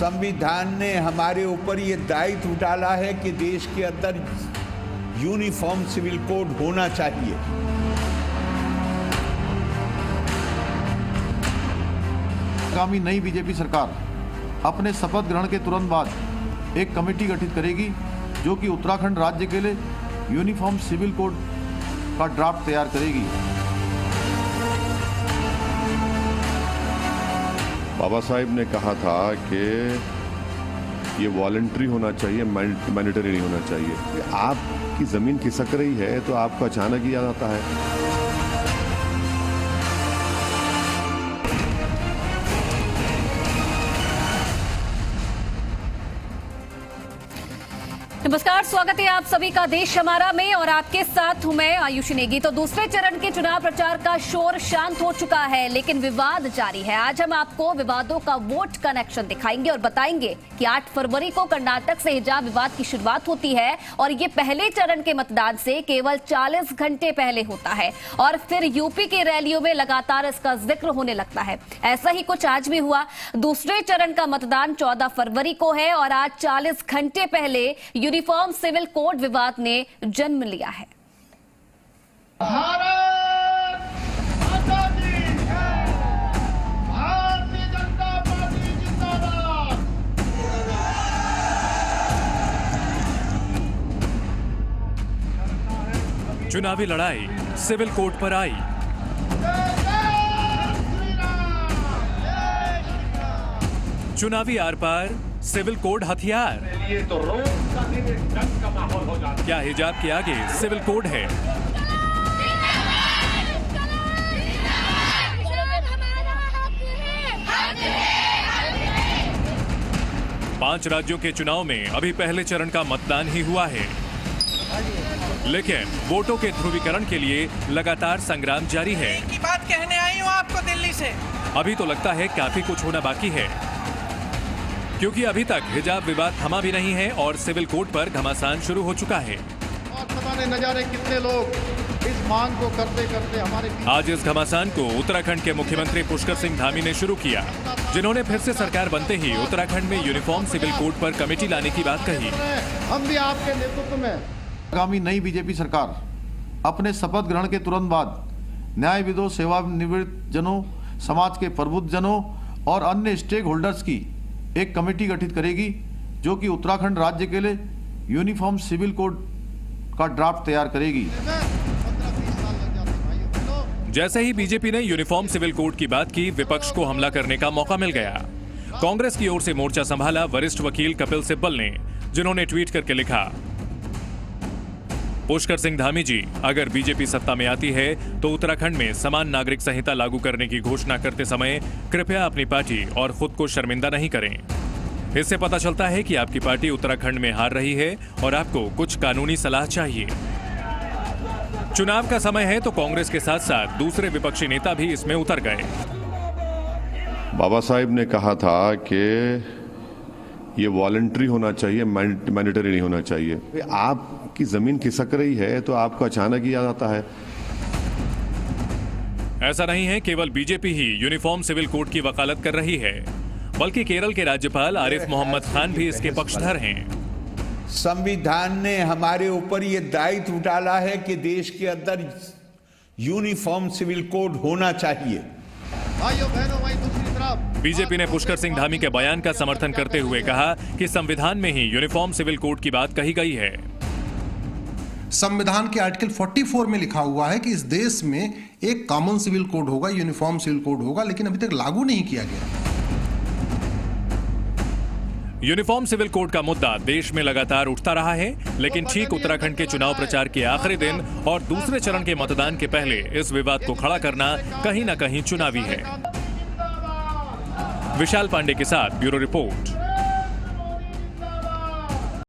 संविधान ने हमारे ऊपर ये दायित्व डाला है कि देश के अंदर यूनिफॉर्म सिविल कोड होना चाहिए। आगामी नई बीजेपी सरकार अपने शपथ ग्रहण के तुरंत बाद एक कमेटी गठित करेगी जो कि उत्तराखंड राज्य के लिए यूनिफॉर्म सिविल कोड का ड्राफ्ट तैयार करेगी। बाबा साहिब ने कहा था कि ये वॉलंटरी होना चाहिए, मैंडेटरी नहीं होना चाहिए। आपकी ज़मीन खिसक रही है तो आपको अचानक ही याद आता है। नमस्कार, स्वागत है आप सभी का देश हमारा में और आपके साथ हूं मैं आयुषी नेगी। तो दूसरे चरण के चुनाव प्रचार का शोर शांत हो चुका है, लेकिन विवाद जारी है। आज हम आपको विवादों का वोट कनेक्शन दिखाएंगे और बताएंगे कि 8 फरवरी को कर्नाटक से हिजाब विवाद की शुरुआत होती है और ये पहले चरण के मतदान से केवल 40 घंटे पहले होता है और फिर यूपी की रैलियों में लगातार इसका जिक्र होने लगता है। ऐसा ही कुछ आज भी हुआ। दूसरे चरण का मतदान 14 फरवरी को है और आज 40 घंटे पहले यूनिफॉर्म सिविल कोड विवाद ने जन्म लिया है। भारत माता की जय, भारतीय जनता पार्टी जिंदाबाद। चुनावी लड़ाई सिविल कोड पर आई। चुनावी आर पार सिविल कोड हथियार। तो रोज का दिन जंग का माहौल हो जाता है। क्या हिजाब के आगे सिविल कोड है? पांच राज्यों के चुनाव में अभी पहले चरण का मतदान ही हुआ है, लेकिन वोटों के ध्रुवीकरण के लिए लगातार संग्राम जारी है। की बात कहने आई हूँ आपको दिल्ली से। अभी तो लगता है काफी कुछ होना बाकी है, क्योंकि अभी तक हिजाब विवाद थमा भी नहीं है और सिविल कोड पर घमासान शुरू हो चुका है। न जाने कितने लोग इस मांग को करते करते हमारे आज इस घमासान को उत्तराखंड के मुख्यमंत्री पुष्कर सिंह धामी ने शुरू किया, जिन्होंने फिर से सरकार बनते ही उत्तराखंड में यूनिफॉर्म सिविल कोड पर कमेटी लाने की बात कही। हम भी आपके नेतृत्व में आगामी नई बीजेपी सरकार अपने शपथ ग्रहण के तुरंत बाद न्यायविदों, सेवानिवृत्त जनों, समाज के प्रबुद्ध जनों और अन्य स्टेक होल्डर्स की एक कमेटी गठित करेगी जो कि उत्तराखंड राज्य के लिए यूनिफॉर्म सिविल कोड का ड्राफ्ट तैयार करेगी। जैसे ही बीजेपी ने यूनिफॉर्म सिविल कोड की बात की, विपक्ष को हमला करने का मौका मिल गया। कांग्रेस की ओर से मोर्चा संभाला वरिष्ठ वकील कपिल सिब्बल ने, जिन्होंने ट्वीट करके लिखा, पुष्कर सिंह धामी जी, अगर बीजेपी सत्ता में आती है तो उत्तराखंड में समान नागरिक संहिता लागू करने की घोषणा करते समय कृपया अपनी पार्टी और खुद को शर्मिंदा नहीं करें। इससे पता चलता है कि आपकी पार्टी उत्तराखंड में हार रही है और आपको कुछ कानूनी सलाह चाहिए। चुनाव का समय है तो कांग्रेस के साथ साथ दूसरे विपक्षी नेता भी इसमें उतर गए। बाबा साहिब ने कहा था कि ये वॉलंटरी होना चाहिए, मैंडेटरी नहीं होना चाहिए। आपकी जमीन खिसक रही है तो आपको अचानक ही याद आता है। ऐसा नहीं है केवल बीजेपी ही यूनिफॉर्म सिविल कोड की वकालत कर रही है, बल्कि केरल के राज्यपाल आरिफ मोहम्मद खान भी इसके पक्षधर हैं। संविधान ने हमारे ऊपर ये दायित्व डाला है कि देश के अंदर यूनिफॉर्म सिविल कोड होना चाहिए। भाइयों बहनों, भाई दूसरी तरफ बीजेपी ने पुष्कर सिंह धामी के बयान का समर्थन करते हुए कहा कि संविधान में ही यूनिफॉर्म सिविल कोड की बात कही गई है। संविधान के आर्टिकल 44 में लिखा हुआ है कि इस देश में एक कॉमन सिविल कोड होगा, यूनिफॉर्म सिविल कोड होगा, लेकिन अभी तक लागू नहीं किया गया। यूनिफॉर्म सिविल कोड का मुद्दा देश में लगातार उठता रहा है, लेकिन ठीक उत्तराखंड के चुनाव प्रचार के आखिरी दिन और दूसरे चरण के मतदान के पहले इस विवाद को खड़ा करना कहीं न कहीं चुनावी है। विशाल पांडे के साथ ब्यूरो रिपोर्ट।